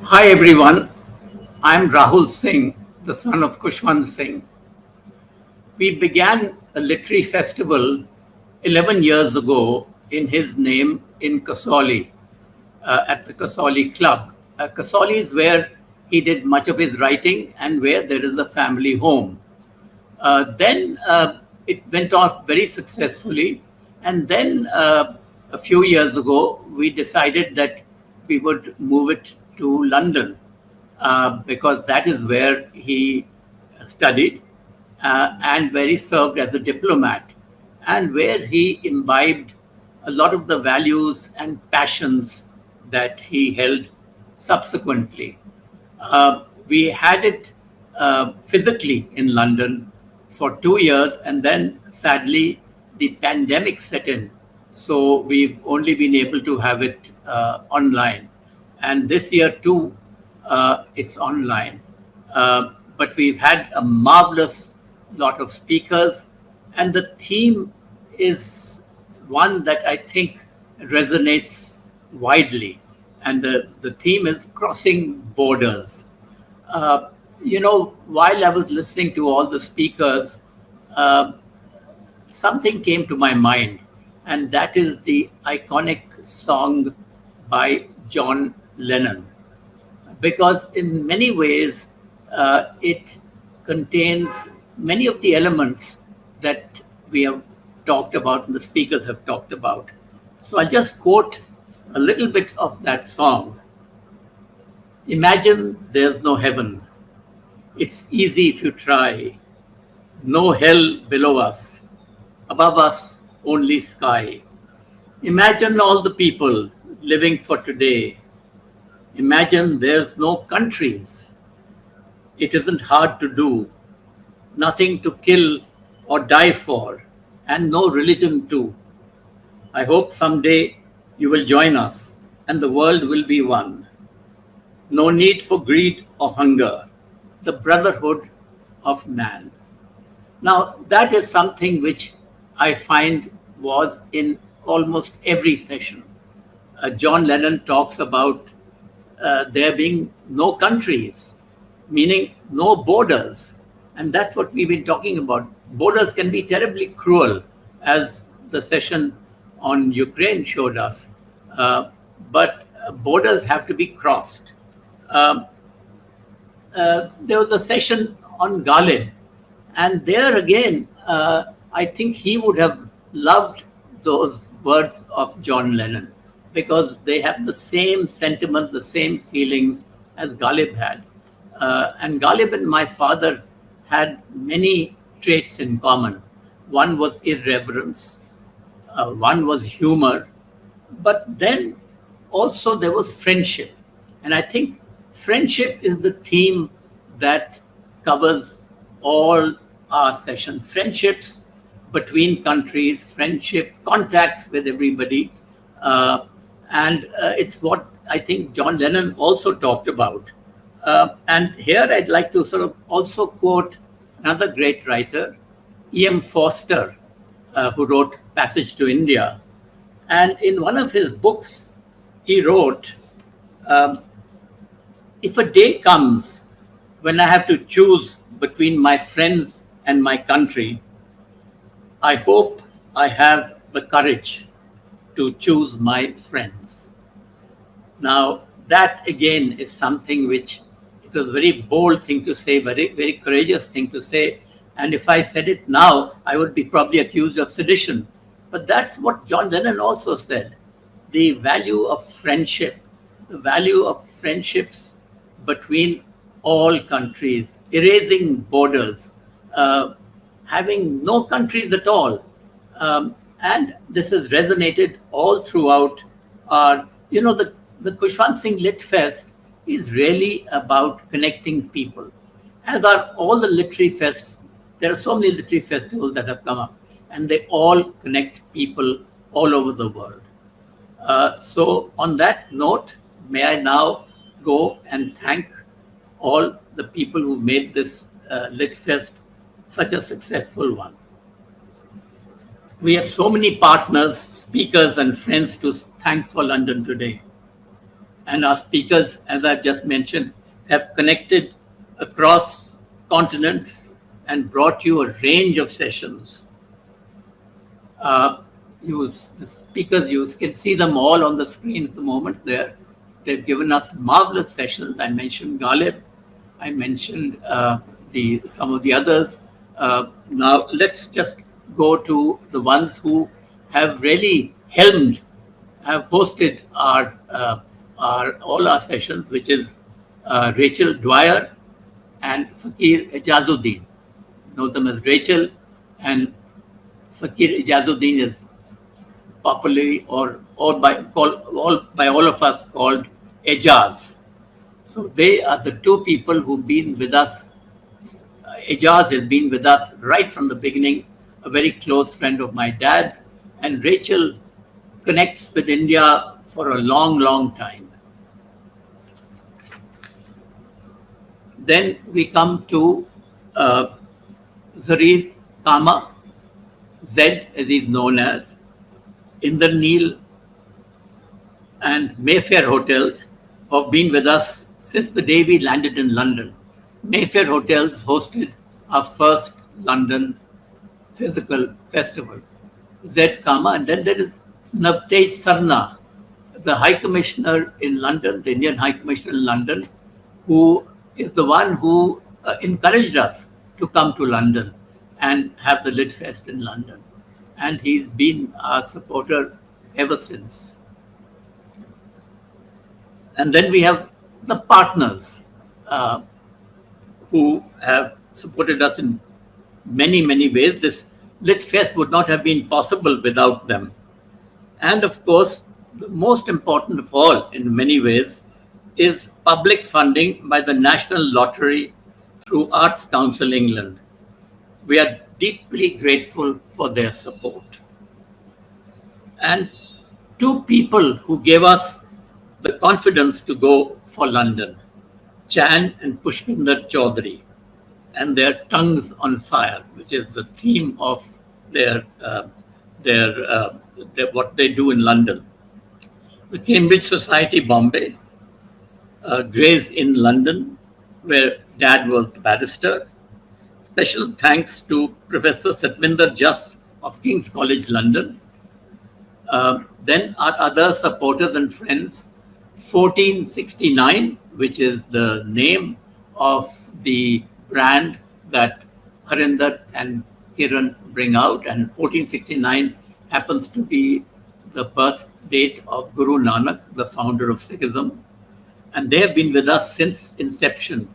Hi everyone, I'm Rahul Singh, the son of Khushwant Singh. We began a literary festival 11 years ago in his name in Kasauli, at the Kasauli Club. Kasauli is where he did much of his writing and where there is a family home. Then it went off very successfully. And then a few years ago, we decided that we would move it to London because that is where he studied and where he served as a diplomat and where he imbibed a lot of the values and passions that he held subsequently. We had it physically in London for 2 years, and then sadly, the pandemic set in. So we've only been able to have it online. And this year, too, it's online. But we've had a marvelous lot of speakers, and the theme is one that I think resonates widely. And the theme is crossing borders. While I was listening to all the speakers, uh, something came to my mind, and that is the iconic song by John Lennon. Because in many ways, it contains many of the elements that we have talked about and the speakers have talked about. So I'll just quote a little bit of that song. Imagine there's no heaven. It's easy if you try. No hell below us. Above us, only sky. Imagine all the people living for today. Imagine there's no countries. It isn't hard to do. Nothing to kill or die for, and no religion too. I hope someday you will join us and the world will be one. No need for greed or hunger, the brotherhood of man. Now, that is something which I find was in almost every session. John Lennon talks about there being no countries, meaning no borders. And that's what we've been talking about. Borders can be terribly cruel, as the session on Ukraine showed us. But borders have to be crossed. Um, there was a session on Ghalib, and there again, I think he would have loved those words of John Lennon because they have the same sentiment, the same feelings as Ghalib had. And Ghalib and my father had many traits in common. One was irreverence, one was humor, but then also there was friendship. And I think friendship is the theme that covers all our sessions. Friendships between countries, friendship, contacts with everybody. And it's what I think John Lennon also talked about. And here I'd like to sort of also quote another great writer, E.M. Forster, who wrote Passage to India. And in one of his books, he wrote, um, if a day comes when I have to choose between my friends and my country, I hope I have the courage to choose my friends. Now, that again is something which it was a very bold thing to say, very, very courageous thing to say. And if I said it now, I would be probably accused of sedition. But that's what John Lennon also said. The value of friendship, the value of friendships between all countries, erasing borders, having no countries at all. And this has resonated all throughout our, the Khushwant Singh Lit Fest is really about connecting people. As are all the literary fests, there are so many literary festivals that have come up, and they all connect people all over the world. So, on that note, may I now go and thank all the people who made this Lit Fest such a successful one. We have so many partners, speakers, and friends to thank for London today. And our speakers, as I've just mentioned, have connected across continents and brought you a range of sessions. The speakers, you can see them all on the screen at the moment there. They've given us marvelous sessions. I mentioned Ghalib. I mentioned some of the others. Now let's just go to the ones who have really have hosted all our sessions, which is Rachel Dwyer and Fakir Ejazuddin. Know them as Rachel, and Fakir Ejazuddin is popularly or by all of us called Ejaz. So they are the two people who've been with us. Ejaz has been with us right from the beginning, a very close friend of my dad's, and Rachel connects with India for a long, long time. Then we come to Zarir Kama, Z as he's known as, Indraneil and Mayfair Hotels have been with us since the day we landed in London. Mayfair Hotels hosted our first London physical festival. Z Kama, and then there is Navtej Sarna, the High Commissioner in London, the Indian High Commissioner in London, who is the one who encouraged us to come to London and have the Lit Fest in London. And he's been our supporter ever since. And then we have the partners who have supported us in many, many ways. This Lit Fest would not have been possible without them. And of course, the most important of all, in many ways, is public funding by the National Lottery through Arts Council England. We are deeply grateful for their support. And two people who gave us the confidence to go for London, Chan and Pushpinder Chaudhary, and their Tongues on Fire, which is the theme of what they do in London. The Cambridge Society, Bombay, Gray's Inn, London, where Dad was the barrister. Special thanks to Professor Satvinder Jas of King's College, London. Then our other supporters and friends, 1469, which is the name of the brand that Harinder and Kiran bring out, and 1469 happens to be the birth date of Guru Nanak, the founder of Sikhism. And they have been with us since inception,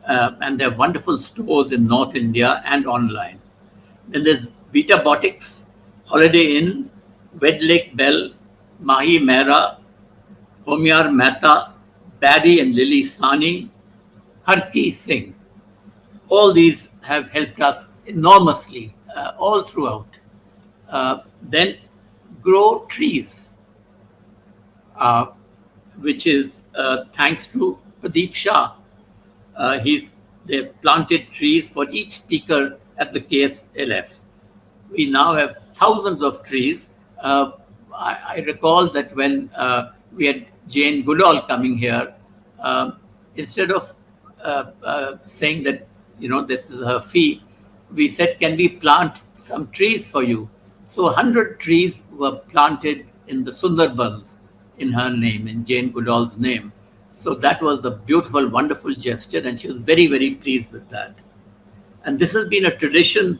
and they have wonderful stores in North India and online. Then there's Vita Botics, Holiday Inn, Wedlake Bell, Mahi Mehra, Homyar Mehta, Barry and Lily Sani, Harki Singh. All these have helped us enormously all throughout. Then Grow Trees, which is thanks to Pradeep Shah. They've planted trees for each speaker at the KSLF. We now have thousands of trees. I recall that when we had Jane Goodall coming here, instead of saying that, this is her fee, we said, can we plant some trees for you? So 100 trees were planted in the Sundarbans in her name, in Jane Goodall's name. So that was the beautiful, wonderful gesture, and she was very, very pleased with that. And this has been a tradition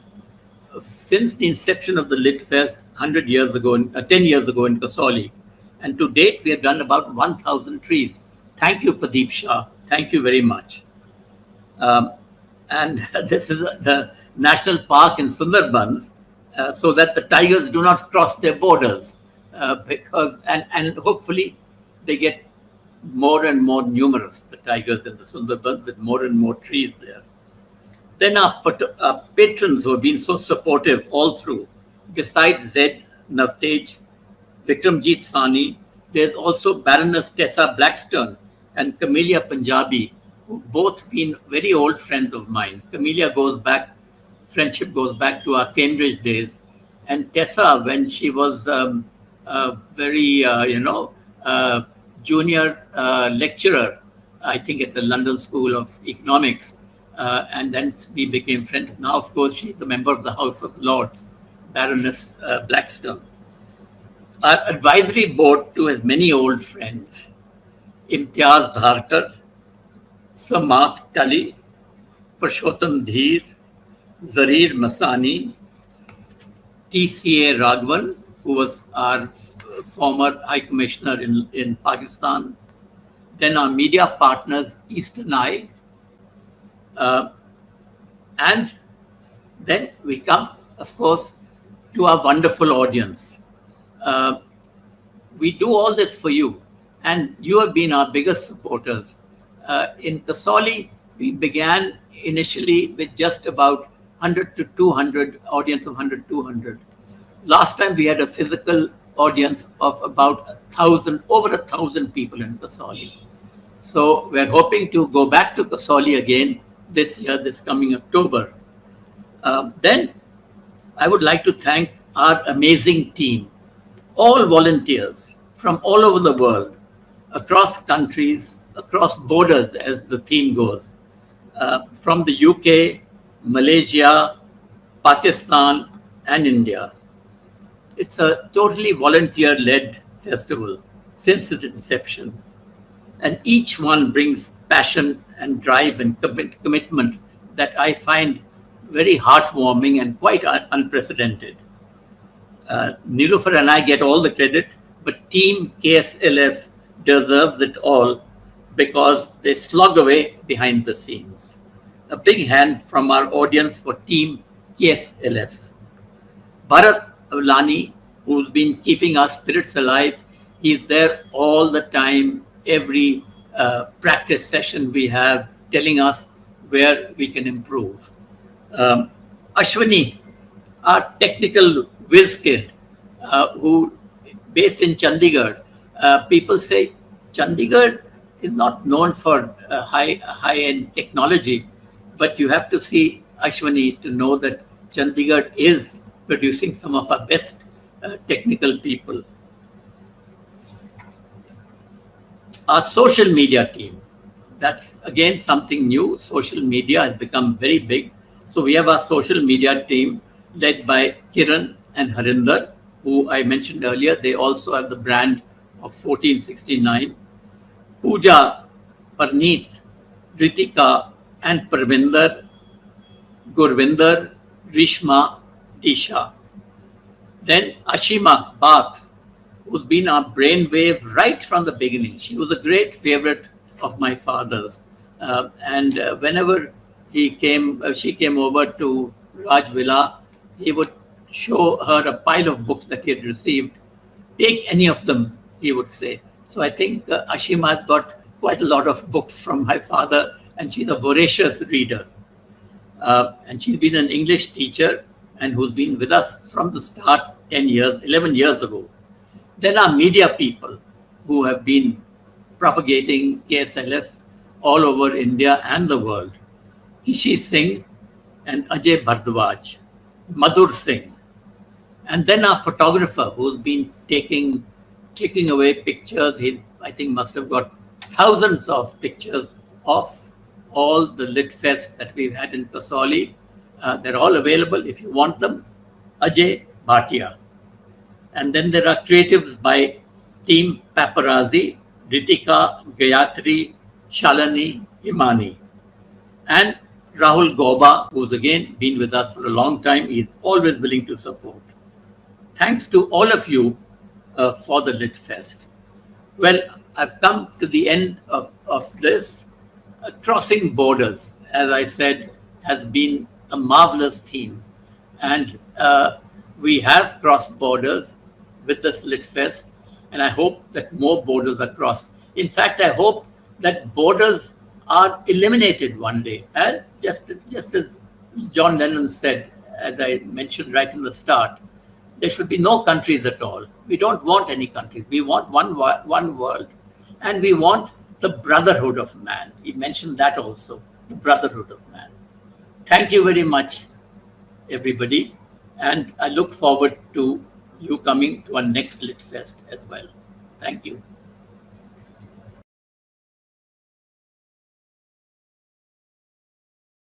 since the inception of the Lit Fest 10 years ago in Kasauli. And to date, we have done about 1,000 trees. Thank you, Pradeep Shah. Thank you very much. And this is the national park in Sundarbans, so that the tigers do not cross their borders, and hopefully they get more and more numerous, the tigers in the Sundarbans, with more and more trees there. Then our patrons who have been so supportive all through, besides Zed, Navtej, Vikramjit Sani, there's also Baroness Tessa Blackstone and Camellia Punjabi, who've both been very old friends of mine. Camellia friendship goes back to our Cambridge days. And Tessa, when she was very, junior lecturer, I think at the London School of Economics. And then we became friends. Now, of course, she's a member of the House of Lords, Baroness Blackstone. Our advisory board too has many old friends. Imtiaz Dharkar, Sir Mark Tully, Purushottam Dheer, Zarir Masani, TCA Raghavan, who was our former High Commissioner in Pakistan. Then our media partners, Eastern Eye. And then we come, of course, to our wonderful audience. We do all this for you, and you have been our biggest supporters. In Kasauli, we began initially with just about 100 to 200, audience of 100, 200. Last time we had a physical audience of about 1,000, over 1,000 people in Kasauli. So we're hoping to go back to Kasauli again this year, this coming October. Then I would like to thank our amazing team, all volunteers from all over the world, across countries, across borders, as the theme goes, from the UK, Malaysia, Pakistan, and India. It's a totally volunteer-led festival since its inception. And each one brings passion and drive and commitment that I find very heartwarming and quite unprecedented. Niloufar and I get all the credit, but Team KSLF deserves it all because they slog away behind the scenes. A big hand from our audience for Team KSLF. Bharat Avlani, who's been keeping our spirits alive, he's there all the time, every practice session we have, telling us where we can improve. Ashwani, our technical whiz kid, who based in Chandigarh. People say Chandigarh is not known for high-end technology, but you have to see Ashwani to know that Chandigarh is producing some of our best technical people. Our social media team, that's again something new. Social media has become very big. So we have our social media team led by Kiran and Harinder, who I mentioned earlier. They also have the brand of 1469. Pooja, Parneet, Ritika, and Parvinder, Gurvinder, Rishma, Disha. Then Ashima Bath, who's been our brainwave right from the beginning. She was a great favorite of my father's. And whenever she came over to Raj Villa, he would show her a pile of books that he had received. Take any of them, he would say. So I think Ashima has got quite a lot of books from my father, and she's a voracious reader. And she's been an English teacher and who's been with us from the start 11 years ago. Then our media people who have been propagating KSLF all over India and the world. Kishi Singh and Ajay Bhardwaj, Madhur Singh. And then our photographer who's been clicking away pictures. He, I think, must have got thousands of pictures of all the Lit Fest that we've had in Kasauli. They're all available if you want them. Ajay Bhatia. And then there are creatives by Team Paparazzi, Ritika, Gayatri, Shalini, Himani. And Rahul Goba, who's again been with us for a long time, is always willing to support. Thanks to all of you for the Lit Fest. Well, I've come to the end of this. Crossing borders, as I said, has been a marvelous theme. And we have crossed borders with this Lit Fest, and I hope that more borders are crossed. In fact, I hope that borders are eliminated one day, as just as John Lennon said, as I mentioned right in the start. There should be no countries at all. We don't want any countries. We want one world, and we want the brotherhood of man. He mentioned that also, the brotherhood of man. Thank you very much, everybody, and I look forward to you coming to our next Lit Fest as well. Thank you.